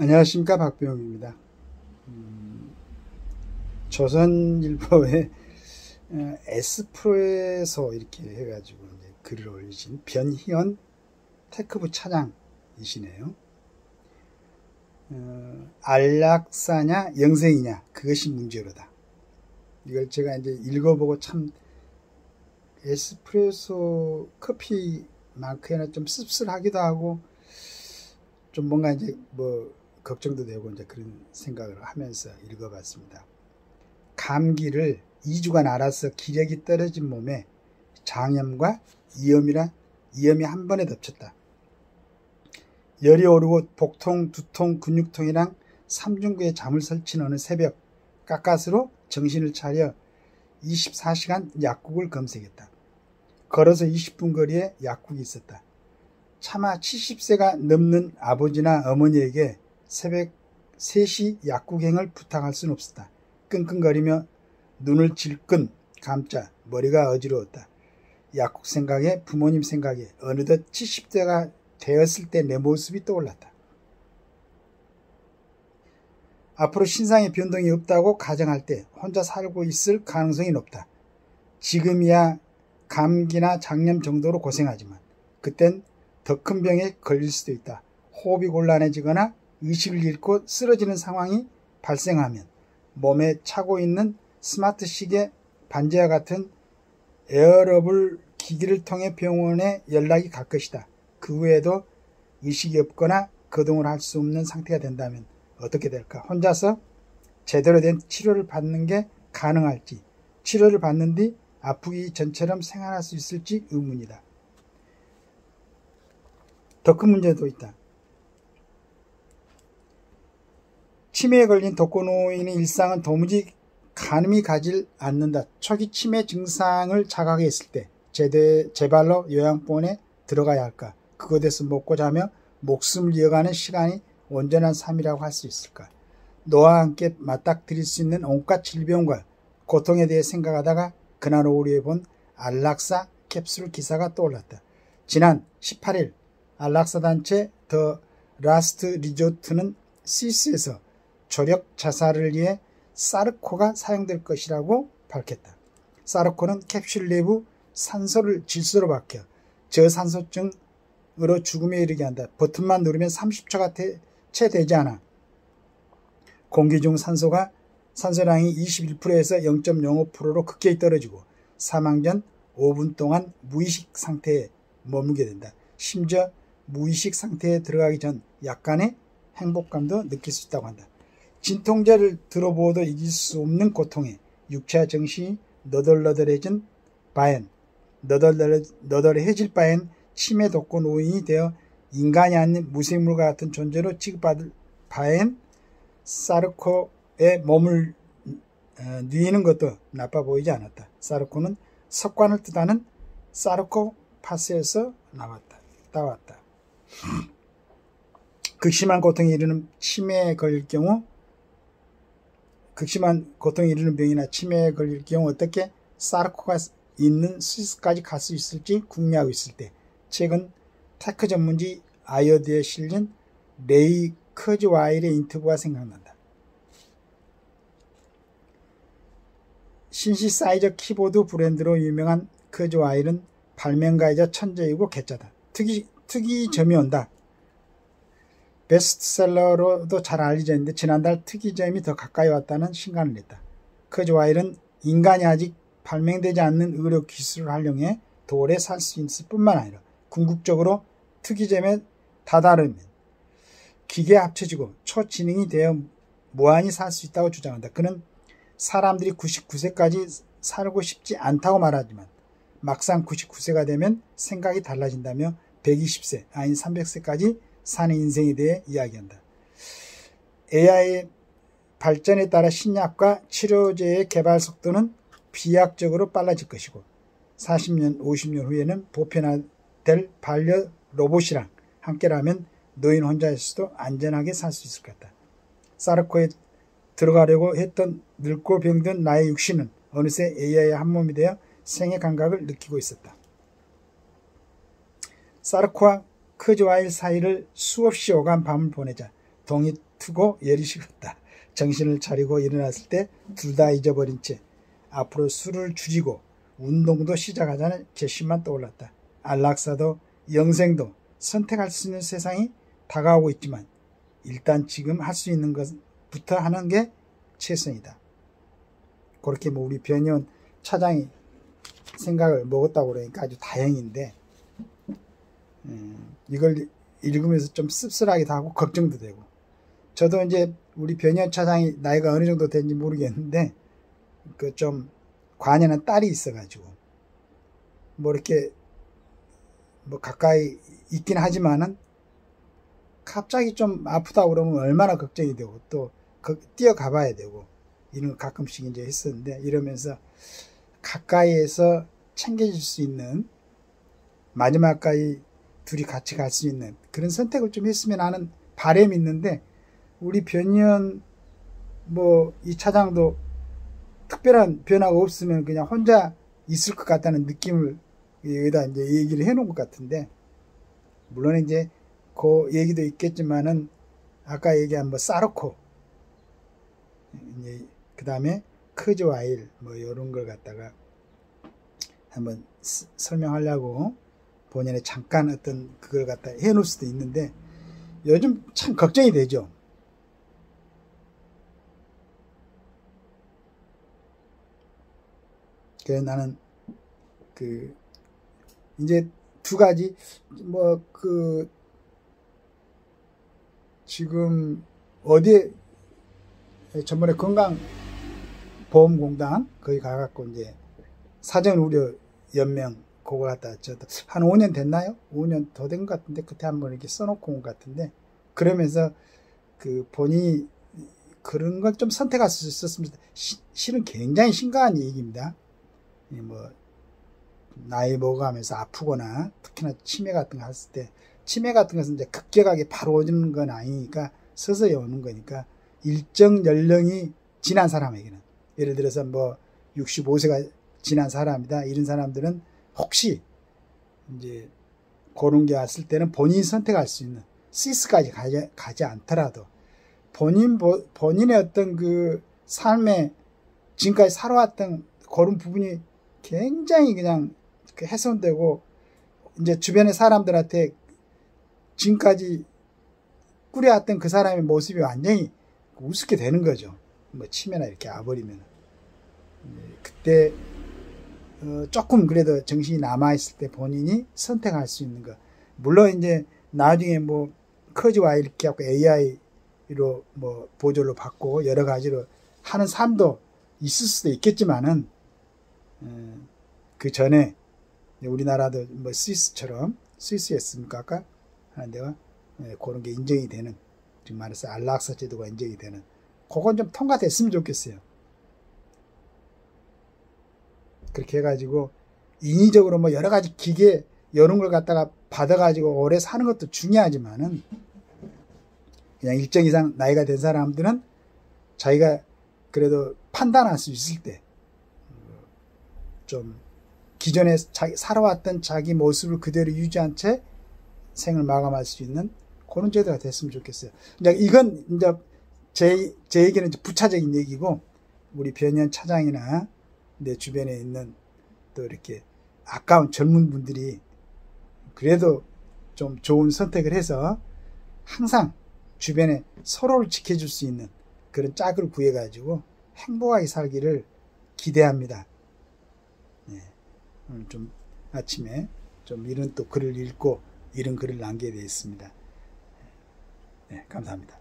안녕하십니까, 박병욱입니다. 조선일보에 S프로에서 이렇게 해가지고 이제 글을 올리신 변희연 테크부 차장이시네요. 안락사냐 영생이냐 그것이 문제로다. 이걸 제가 이제 읽어보고 참 에스프레소 커피만큼이나 좀 씁쓸하기도 하고 좀 뭔가 이제 뭐 걱정도 되고 이제 그런 생각을 하면서 읽어봤습니다. 감기를 2주간 앓아서 기력이 떨어진 몸에 장염과 이염이 한 번에 덮쳤다. 열이 오르고 복통, 두통, 근육통이랑 삼중구에 잠을 설친 어느 새벽 가까스로 정신을 차려 24시간 약국을 검색했다. 걸어서 20분 거리에 약국이 있었다. 차마 70세가 넘는 아버지나 어머니에게 새벽 3시 약국행을 부탁할 수는 없었다. 끙끙거리며 눈을 질끈 감자 머리가 어지러웠다. 약국 생각에 부모님 생각에 어느덧 70대가 되었을 때 내 모습이 떠올랐다. 앞으로 신상의 변동이 없다고 가정할 때 혼자 살고 있을 가능성이 높다. 지금이야 감기나 장염 정도로 고생하지만 그땐 더 큰 병에 걸릴 수도 있다. 호흡이 곤란해지거나 의식을 잃고 쓰러지는 상황이 발생하면 몸에 차고 있는 스마트 시계 반지와 같은 에어러블 기기를 통해 병원에 연락이 갈 것이다. 그 후에도 의식이 없거나 거동을 할 수 없는 상태가 된다면 어떻게 될까? 혼자서 제대로 된 치료를 받는 게 가능할지, 치료를 받는 뒤 아프기 전처럼 생활할 수 있을지 의문이다. 더 큰 문제도 있다. 치매에 걸린 독거노인의 일상은 도무지 가늠이 가질 않는다. 초기 치매 증상을 자각했을 때 제발로 요양원에 들어가야 할까? 그곳에서 먹고 자며 목숨을 이어가는 시간이 온전한 삶이라고 할 수 있을까? 너와 함께 맞닥뜨릴 수 있는 온갖 질병과 고통에 대해 생각하다가 그날 오후에 본 안락사 캡슐 기사가 떠올랐다. 지난 18일 안락사 단체 더 라스트 리조트는 스위스에서 조력 자살을 위해 사르코가 사용될 것이라고 밝혔다. 사르코는 캡슐 내부 산소를 질소로 바뀌어 저산소증으로 죽음에 이르게 한다. 버튼만 누르면 30초가 채 되지 않아 공기 중 산소량이 21%에서 0.05%로 급격히 떨어지고 사망 전 5분 동안 무의식 상태에 머물게 된다. 심지어 무의식 상태에 들어가기 전 약간의 행복감도 느낄 수 있다고 한다. 진통제를 들어보아도 이길 수 없는 고통에 육체와 정신이 너덜너덜해질 바엔 치매 독거 노인이 되어 인간이 아닌 무생물과 같은 존재로 취급받을 바엔 사르코의 몸을 뉘는 것도 나빠 보이지 않았다. 사르코는 석관을 뜻하는 사르코파스에서 따왔다. 극심한 고통에 이르는 병이나 치매에 걸릴 경우 어떻게 사르코가 있는 스위스까지 갈 수 있을지 궁리하고 있을 때 최근 테크 전문지 아이어드에 실린 레이 커즈와일의 인터뷰가 생각난다. 신시사이저 키보드 브랜드로 유명한 커즈와일은 발명가이자 천재이고 개짜다. 특이점이 온다. 베스트셀러로도 잘 알려져 있는데 지난달 특이점이 더 가까이 왔다는 신간을 냈다. 커즈와일은 인간이 아직 발명되지 않는 의료 기술을 활용해 더 오래 살 수 있을 뿐만 아니라 궁극적으로 특이점에 다다르면 기계에 합쳐지고 초지능이 되어 무한히 살 수 있다고 주장한다. 그는 사람들이 99세까지 살고 싶지 않다고 말하지만 막상 99세가 되면 생각이 달라진다며 120세 아닌 300세까지 사는 인생에 대해 이야기한다. AI의 발전에 따라 신약과 치료제의 개발 속도는 비약적으로 빨라질 것이고 40년, 50년 후에는 보편화될 반려 로봇이랑 함께라면 노인 혼자서도 안전하게 살 수 있을 것 같다. 사르코에 들어가려고 했던 늙고 병든 나의 육신은 어느새 AI의 한 몸이 되어 생의 감각을 느끼고 있었다. 사르코와 커즈와일 사이를 수없이 오간 밤을 보내자 투고 열이 식었다. 정신을 차리고 일어났을 때 둘 다 잊어버린 채 앞으로 술을 줄이고 운동도 시작하자는決心만 떠올랐다. 안락사도 영생도 선택할 수 있는 세상이 다가오고 있지만 일단 지금 할 수 있는 것부터 하는 게 최선이다. 그렇게 뭐 우리 변희원 차장이 생각을 먹었다고 그러니까 아주 다행인데 이걸 읽으면서 좀 씁쓸하기도 하고 걱정도 되고, 저도 이제 우리 변희원 차장이 나이가 어느 정도 된지 모르겠는데 그 좀 관여는 딸이 있어가지고 뭐 이렇게 뭐 가까이 있긴 하지만은 갑자기 좀 아프다 그러면 얼마나 걱정이 되고 또 뛰어가 봐야 되고 이런 거 가끔씩 이제 했었는데, 이러면서 가까이에서 챙겨줄 수 있는, 마지막까지 둘이 같이 갈 수 있는 그런 선택을 좀 했으면 하는 바람이 있는데, 우리 변희원 뭐 이 차장도 특별한 변화가 없으면 그냥 혼자 있을 것 같다는 느낌을 여기다 이제 얘기를 해놓은 것 같은데, 물론 이제 그 얘기도 있겠지만은 아까 얘기한 뭐 사르코, 이제 그 다음에 크즈와일 뭐 이런 걸 갖다가 한번 설명하려고 본인의 잠깐 어떤 그걸 갖다 해놓을 수도 있는데, 요즘 참 걱정이 되죠. 그래서 나는 이제 두 가지 지금 어디에 전번에 건강보험공단 거기 가갖고 이제 사전의료 연명 그거 갖다 저도 한 5년 됐나요? 5년 더 된 것 같은데 그때 한번 이렇게 써놓고 온 것 같은데, 그러면서 본인이 그런 걸 좀 선택할 수 있었습니다. 실은 굉장히 심각한 얘기입니다. 뭐 나이 먹어가면서 아프거나 특히나 치매 같은 거 했을 때, 치매 같은 것은 이제 급격하게 바로 오는 건 아니니까 서서히 오는 거니까 일정 연령이 지난 사람에게는, 예를 들어서 뭐 65세가 지난 사람이다 이런 사람들은 혹시 이제 그런 게 왔을 때는 본인이 선택할 수 있는, 시스까지 가지 않더라도 본인의 어떤 그 삶에 지금까지 살아왔던 그런 부분이 굉장히 그냥 훼손되고 이제 주변의 사람들한테 지금까지 꾸려왔던 그 사람의 모습이 완전히 우습게 되는 거죠. 뭐 치매나 이렇게 와버리면 그때 조금 그래도 정신이 남아있을 때 본인이 선택할 수 있는 거, 물론 이제 나중에 뭐 커즈와 이렇게 하고 AI로 뭐 보조를 받고 여러 가지로 하는 삶도 있을 수도 있겠지만은 그 전에 우리나라도 뭐 스위스처럼, 스위스였습니까 아까 하는 데가 그런 게 인정이 되는, 지금 말해서 안락사 제도가 인정이 되는, 그건 좀 통과됐으면 좋겠어요. 그렇게 해가지고 인위적으로 뭐 여러 가지 기계 이런 걸 갖다가 받아가지고 오래 사는 것도 중요하지만은 그냥 일정 이상 나이가 된 사람들은 자기가 그래도 판단할 수 있을 때 좀 기존에 살아왔던 자기 모습을 그대로 유지한 채 생을 마감할 수 있는 그런 제도가 됐으면 좋겠어요. 이제 이건 이제 제 얘기는 이제 부차적인 얘기고, 우리 변희원 차장이나 내 주변에 있는 또 이렇게 아까운 젊은 분들이 그래도 좀 좋은 선택을 해서 항상 주변에 서로를 지켜줄 수 있는 그런 짝을 구해가지고 행복하게 살기를 기대합니다. 오늘 좀 아침에 좀 이런 또 글을 읽고 이런 글을 남기게 되어 있습니다. 감사합니다.